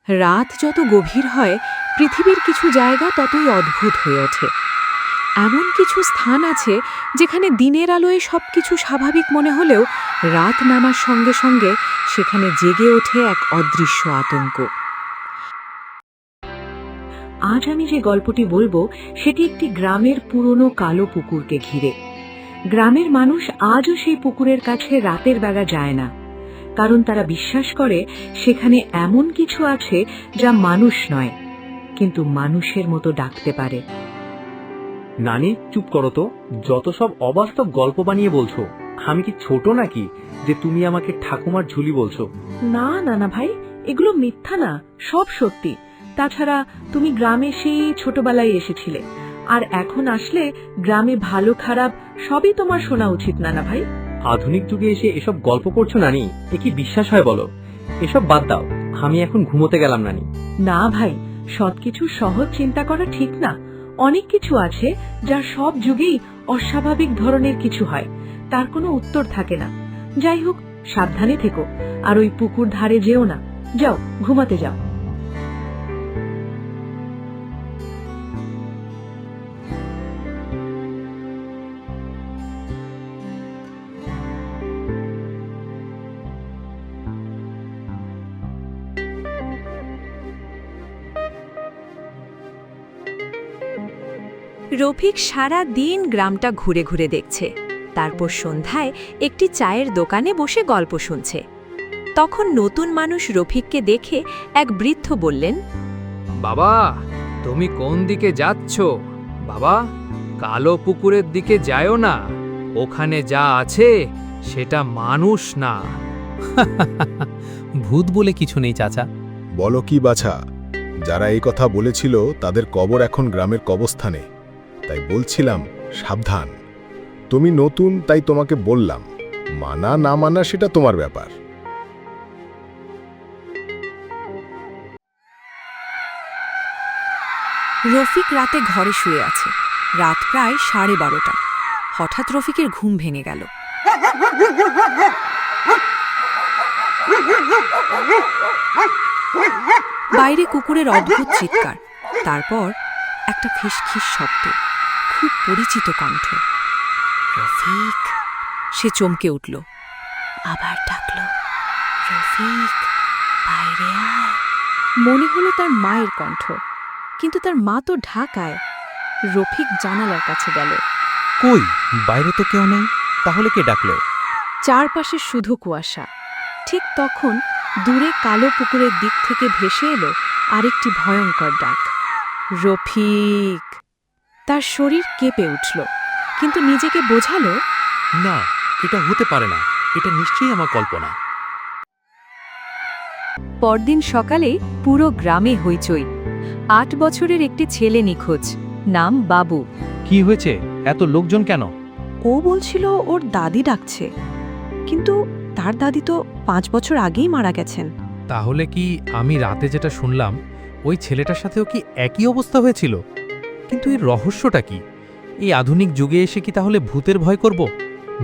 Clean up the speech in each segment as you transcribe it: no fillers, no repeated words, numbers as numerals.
রাত যত গভীর হয় পৃথিবীর কিছু জায়গা ততই অদ্ভুত হয়ে ওঠে। এমন কিছু স্থান আছে যেখানে দিনের আলোয় সবকিছু স্বাভাবিক মনে হলেও রাত নামার সঙ্গে সঙ্গে সেখানে জেগে ওঠে এক অদৃশ্য আতঙ্ক। আজ আমি যে গল্পটি বলবো সেটি একটি গ্রামের পুরনো কালো পুকুরকে ঘিরে। গ্রামের মানুষ আজও সেই পুকুরের কাছে রাতের বেলা যায় না, কারণ তারা বিশ্বাস করে সেখানে এমন কিছু আছে যা মানুষ নয়, কিন্তু মানুষের মতো ডাকতে পারে। নানি, চুপ করো তো। যত সব অবাস্তব গল্প বানিয়ে বলছো। আমি কি ছোট নাকি যে তুমি আমাকে ঠাকুমার ঝুলি বলছো? না না না ভাই, এগুলো মিথ্যা না, সব সত্যি। তাছাড়া তুমি গ্রামে সেই ছোটবেলায় এসেছিলে, আর এখন আসলে গ্রামে ভালো খারাপ সবই তোমার শোনা উচিত না না ভাই। আধুনিক যুগে এসে এসব গল্প করছো নানি, এ কি বিশ্বাস হয় বলো? এসব বাদ দাও, আমি এখন ঘুমোতে গেলাম নানি। না ভাই, সবকিছু সহজ চিন্তা করা ঠিক না। অনেক কিছু আছে যা সব যুগেই অস্বাভাবিক ধরনের কিছু হয়, তার কোনো উত্তর থাকে না। যাই হোক, সাবধানে থেকো, আর ওই পুকুর ধারে যেও না। যাও, ঘুমাতে যাও। রফিক সারা দিন গ্রামটা ঘুরে ঘুরে দেখছে। তারপর সন্ধ্যায় একটি চায়ের দোকানে বসে গল্প শুনছে। তখন নতুন মানুষ রফিককে দেখে এক বৃদ্ধ বললেন, বাবা, তুমি কোন দিকে যাচ্ছ? বাবা, কালো পুকুরের দিকে যাও না। ওখানে যা আছে সেটা মানুষ না। ভূত বলে কিছু নেই চাচা। বলো কি বাছা, যারা এই কথা বলেছিল তাদের কবর এখন গ্রামের কবরস্থানে। তাই বলছিলাম সাবধান। তুমি নতুন তাই তোমাকে বললাম, মানা না মানা সেটা তোমার ব্যাপার। রফিক রাতে ঘরে শুয়ে আছে। রাত প্রায় 12:30। হঠাৎ রফিকের ঘুম ভেঙে গেল। বাইরে কুকুরের অদ্ভুত চিৎকার, তারপর একটা ফিসফিস শব্দ, খুব পরিচিত কণ্ঠ। রফিক! সে চমকে উঠল, আবার ডাকল, রফিক, বাইরে আয়। মনে হলো তার মায়ের কণ্ঠ, কিন্তু তার মা তো ঢাকায়। রফিক জানালার কাছে গেল। কই, বাইরে তো কেউ নেই, তাহলে কে ডাকলো? চারপাশে শুধু কুয়াশা। ঠিক তখন দূরে কালো পুকুরের দিক থেকে ভেসে এলো আরেকটি ভয়ঙ্কর ডাক, রফিক! তার শরীর কেঁপে উঠল, কিন্তু নিজেকে বোঝালো, না, এটা হতে পারে না, এটা নিশ্চয়ই আমার কল্পনা। পরদিন সকালে পুরো গ্রামে হইচই। 8 বছরের একটি ছেলে নিখোঁজ, নাম বাবু। কি হয়েছে? এত লোকজন কেন? ও বলছিল ওর দাদি ডাকছে, কিন্তু তার দাদি তো 5 বছর আগেই মারা গেছেন। তাহলে কি আমি রাতে যেটা শুনলাম, ওই ছেলেটার সাথেও কি একই অবস্থা হয়েছিল? কিন্তু এর রহস্যটা কি? এই আধুনিক যুগে এসে কি তাহলে ভূতের ভয় করব?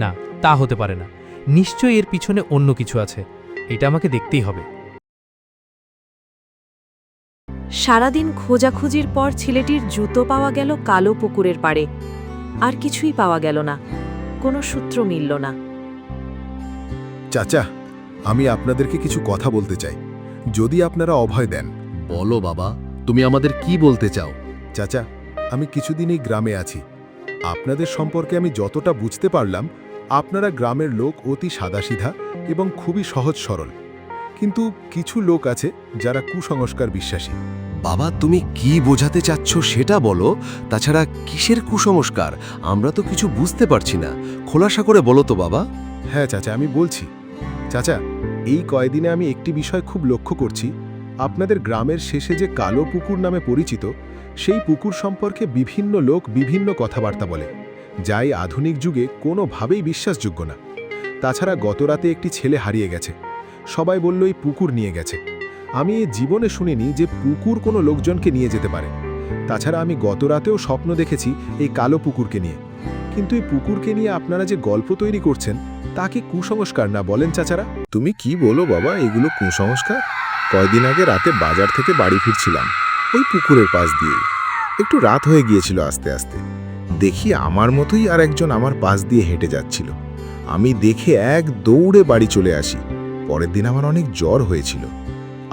না, তা হতে পারে না। নিশ্চয়ই এর পিছনে অন্য কিছু আছে। এটা আমাকে দেখতেই হবে। সারাদিন খোঁজাখুঁজির পর ছেলেটির জুতো পাওয়া গেল কালো পুকুরের পাড়ে। আর কিছুই পাওয়া গেল না, কোনো সূত্র মিলল না। চাচা, আমি আপনাদেরকে কিছু কথা বলতে চাই, যদি আপনারা অভয় দেন। বলো বাবা, তুমি আমাদের কি বলতে চাও? চাচা, আমি কিছুদিনই গ্রামে আছি। আপনাদের সম্পর্কে আমি যতটা বুঝতে পারলাম, আপনারা গ্রামের লোক অতি সাদাসিধা এবং খুবই সহজ সরল। কিন্তু কিছু লোক আছে যারা কুসংস্কার বিশ্বাসী। বাবা, তুমি কি বোঝাতে চাচ্ছ সেটা বলো। তাছাড়া কিসের কুসংস্কার? আমরা তো কিছু বুঝতে পারছি না। খোলাসা করে বলো তো বাবা। হ্যাঁ চাচা, আমি বলছি। চাচা, এই কয়দিনে আমি একটি বিষয় খুব লক্ষ্য করছি। আপনাদের গ্রামের শেষে যে কালো পুকুর নামে পরিচিত, সেই পুকুর সম্পর্কে বিভিন্ন লোক বিভিন্ন কথাবার্তা বলে, যা এই আধুনিক যুগে কোনোভাবেই বিশ্বাসযোগ্য না। তাছাড়া গতরাতে একটি ছেলে হারিয়ে গেছে। সবাই বলল এই পুকুর নিয়ে গেছে। আমি এই জীবনে শুনিনি যে পুকুর কোনো লোকজনকে নিয়ে যেতে পারে। তাছাড়া আমি গতরাতেও স্বপ্ন দেখেছি এই কালো পুকুরকে নিয়ে। কিন্তু এই পুকুরকে নিয়ে আপনারা যে গল্প তৈরি করছেন, তা কি কুসংস্কার না বলেন চাচারা? তুমি কি বলো বাবা, এগুলো কুসংস্কার? কয়দিন আগে রাতে বাজার থেকে বাড়ি ফিরছিলাম ওই পুকুরের পাশ দিয়ে। একটু রাত হয়ে গিয়েছিল আস্তে আস্তে। দেখি আমার মতোই আর একজন আমার পাশ দিয়ে হেঁটে যাচ্ছিল। আমি দেখে এক দৌড়ে বাড়ি চলে আসি। পরের দিন আমার অনেক জ্বর হয়েছিল।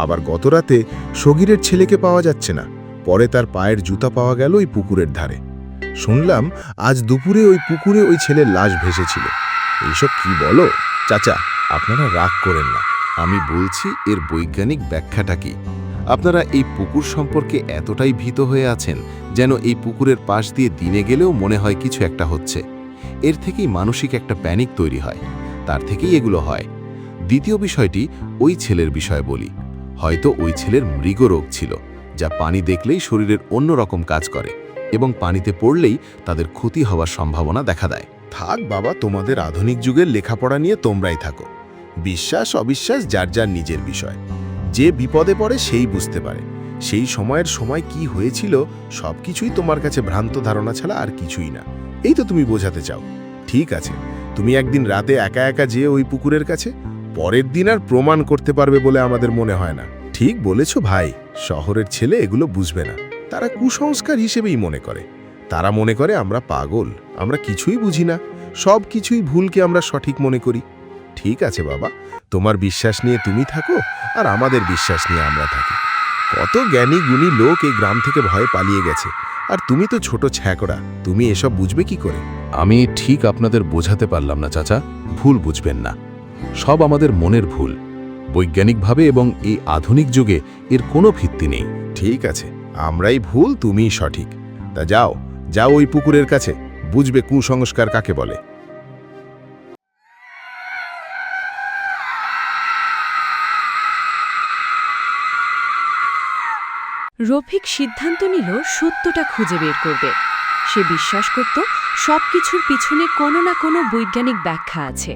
আবার গত রাতে সগীরের ছেলেকে পাওয়া যাচ্ছে না। পরে তার পায়ের জুতা পাওয়া গেল ওই পুকুরের ধারে। শুনলাম আজ দুপুরে ওই পুকুরে ওই ছেলের লাশ ভেসেছিল। এইসব কি বলো? চাচা, আপনারা রাগ করেন না, আমি বলছি এর বৈজ্ঞানিক ব্যাখ্যাটা কি। আপনারা এই পুকুর সম্পর্কে এতটাই ভীত হয়ে আছেন যেন এই পুকুরের পাশ দিয়ে দিনে গেলেও মনে হয় কিছু একটা হচ্ছে। এর থেকেই মানসিক একটা প্যানিক তৈরি হয়, তার থেকেই এগুলো হয়। দ্বিতীয় বিষয়টি ওই ছেলের বিষয়ে বলি। হয়তো ওই ছেলের মৃগরোগ ছিল, যা পানি দেখলেই শরীরের অন্য রকম কাজ করে এবং পানিতে পড়লেই তাদের ক্ষতি হওয়ার সম্ভাবনা দেখা দেয়। থাক বাবা, তোমাদের আধুনিক যুগের লেখাপড়া নিয়ে তোমরাই থাকো। বিশ্বাস অবিশ্বাস যার যার নিজের বিষয়। যে বিপদে পড়ে সেই বুঝতে পারে সেই সময়ের সময় কি হয়েছিল। সবকিছুই তোমার কাছে ভ্রান্ত ধারণা ছাড়া আর কিছুই না। এই তো তুমি বোঝাতে চাও। ঠিক আছে, তুমি একদিন রাতে একা একা যেয়ে ওই পুকুরের কাছে, পরের দিন আর প্রমাণ করতে পারবে বলে আমাদের মনে হয় না। ঠিক বলেছো ভাই, শহরের ছেলে এগুলো বুঝবে না। তারা কুসংস্কার হিসেবেই মনে করে। তারা মনে করে আমরা পাগল, আমরা কিছুই বুঝি না, সব কিছুই ভুলকে আমরা সঠিক মনে করি। ঠিক আছে বাবা, তোমার বিশ্বাস নিয়ে তুমি থাকো আর আমাদের বিশ্বাস নিয়ে আমরা থাকি। কত জ্ঞানী গুণী লোক এই গ্রাম থেকে ভয়ে পালিয়ে গেছে, আর তুমি তো ছোট ছ্যাকড়া, তুমি এসব বুঝবে কি করে? আমি ঠিক আপনাদের বোঝাতে পারলাম না চাচা, ভুল বুঝবেন না। সব আমাদের মনের ভুল। বৈজ্ঞানিকভাবে এবং এই আধুনিক যুগে এর কোনো ভিত্তি নেই। ঠিক আছে, আমরাই ভুল, তুমিই সঠিক। তা যাও যাও ওই পুকুরের কাছে, বুঝবে কুসংস্কার কাকে বলে। রফিক সিদ্ধান্ত নিল সত্যটা খুঁজে বের করবে। সে বিশ্বাস করত সবকিছুর পিছনে কোনো না কোনো বৈজ্ঞানিক ব্যাখ্যা আছে।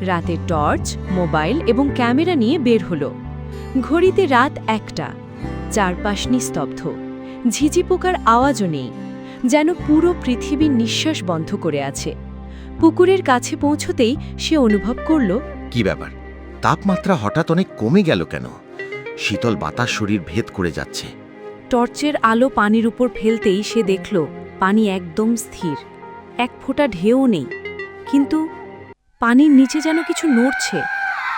রাতে টর্চ, মোবাইল এবং ক্যামেরা নিয়ে বের হলো। ঘড়িতে রাত 1টা। চারপাশ নিস্তব্ধ, ঝিঝি পোকার আওয়াজও নেই, যেন পুরো পৃথিবীর নিঃশ্বাস বন্ধ করে আছে। পুকুরের কাছে পৌঁছতেই সে অনুভব করল, কি ব্যাপার, তাপমাত্রা হঠাৎ অনেক কমে গেল কেন? শীতল বাতাস শরীর ভেদ করে যাচ্ছে। টর্চের আলো পানির উপর ফেলতেই সে দেখল পানি একদম স্থির, এক ফোঁটা ঢেউ নেই। কিন্তু পানির নিচে যেন কিছু নড়ছে,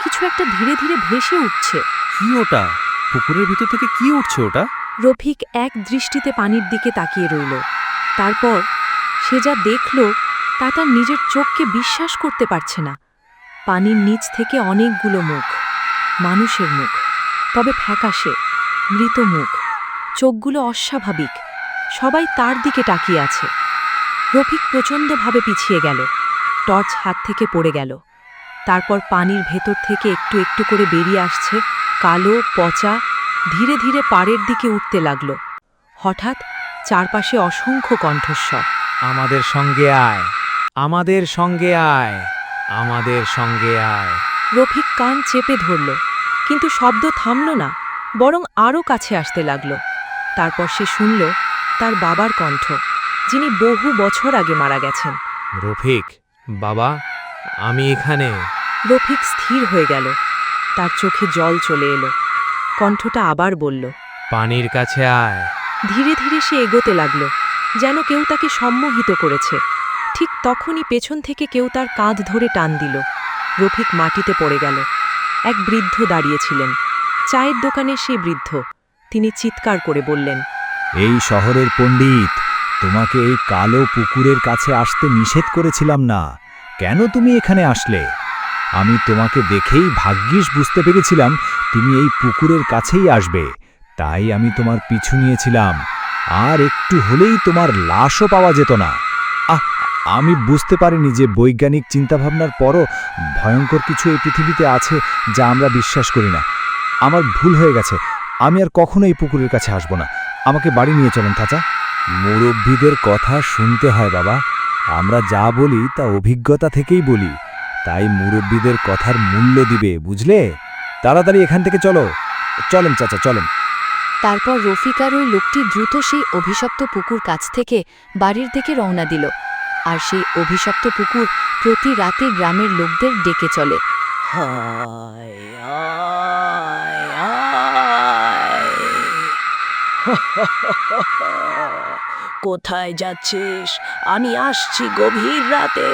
কিছু একটা ধীরে ধীরে ভেসে উঠছে। কি ওটা? পুকুরের ভিতর থেকে কি উঠছে ওটা? রফিক এক দৃষ্টিতে পানির দিকে তাকিয়ে রইল। তারপর সে যা দেখল তা তার নিজের চোখকে বিশ্বাস করতে পারছে না। পানির নিচ থেকে অনেকগুলো মুখ, মানুষের মুখ, তবে ফ্যাকাশে, মৃত মুখ। চোখগুলো অস্বাভাবিক, সবাই তার দিকে তাকিয়ে আছে। রফিক প্রচণ্ডভাবে পিছিয়ে গেল। টর্চ হাত থেকে পড়ে গেল। তারপর পানির ভেতর থেকে একটু একটু করে বেরিয়ে আসছে কালো পচা, ধীরে ধীরে পাড়ের দিকে উঠতে লাগল। হঠাৎ চারপাশে অসংখ্য কণ্ঠস্বর। আমাদের সঙ্গে আয়, আমাদের সঙ্গে আয়, আমাদের সঙ্গে আয়। রফিক কান চেপে ধরল, কিন্তু শব্দ থামল না, বরং আরও কাছে আসতে লাগল। তারপর সে শুনল তার বাবার কণ্ঠ, যিনি বহু বছর আগে মারা গেছেন। রফিক, বাবা, আমি এখানে। রফিক স্থির হয়ে গেল, তার চোখে জল চলে এলো। কণ্ঠটা আবার বলল, পানির কাছে আয়। ধীরে ধীরে সে এগোতে লাগল, যেন কেউ তাকে সম্মোহিত করেছে। ঠিক তখনই পেছন থেকে কেউ তার কাঁধ ধরে টান দিল। রফিক মাটিতে পড়ে গেল। এক বৃদ্ধ দাঁড়িয়েছিলেন, চায়ের দোকানে সেই বৃদ্ধ। তিনি চিৎকার করে বললেন, এই শহরের পণ্ডিত, তোমাকে এই কালো পুকুরের কাছে আসতে নিষেধ করেছিলাম না, কেন তুমি এখানে আসলে? আমি তোমাকে দেখেই ভাগ্যিস বুঝতে পেরেছিলাম তুমি এই পুকুরের কাছেই আসবে, তাই আমি তোমার পিছু নিয়েছিলাম। আর একটু হলেই তোমার লাশও পাওয়া যেত না। আমি বুঝতে পারিনি যে বৈজ্ঞানিক চিন্তাভাবনার পরও ভয়ঙ্কর কিছু এই পৃথিবীতে আছে যা আমরা বিশ্বাস করি না। আমার ভুল হয়ে গেছে, আমি আর কখনো এই পুকুরের কাছে আসব না। আমাকে বাড়ি নিয়ে চলেন চাচা। মুরব্বীদের কথা শুনতে হয় বাবা, আমরা যা বলি তা অভিজ্ঞতা থেকেই বলি, তাই মুরব্বীদের কথার মূল্য দিবে, বুঝলে? তাড়াতাড়ি এখান থেকে চলো। চলেন চাচা, চলেন। তারপর রফিক আর ওই লোকটি দ্রুত সেই অভিশপ্ত পুকুর কাছ থেকে বাড়ির দিকে রওনা দিল। আর সেই অভিশপ্ত পুকুর প্রতি রাতে গ্রামের লোকদের ডেকে চলে। হায় আয় আয় কোথায় যাচ্ছিস? আমি আসছি গভীর রাতে।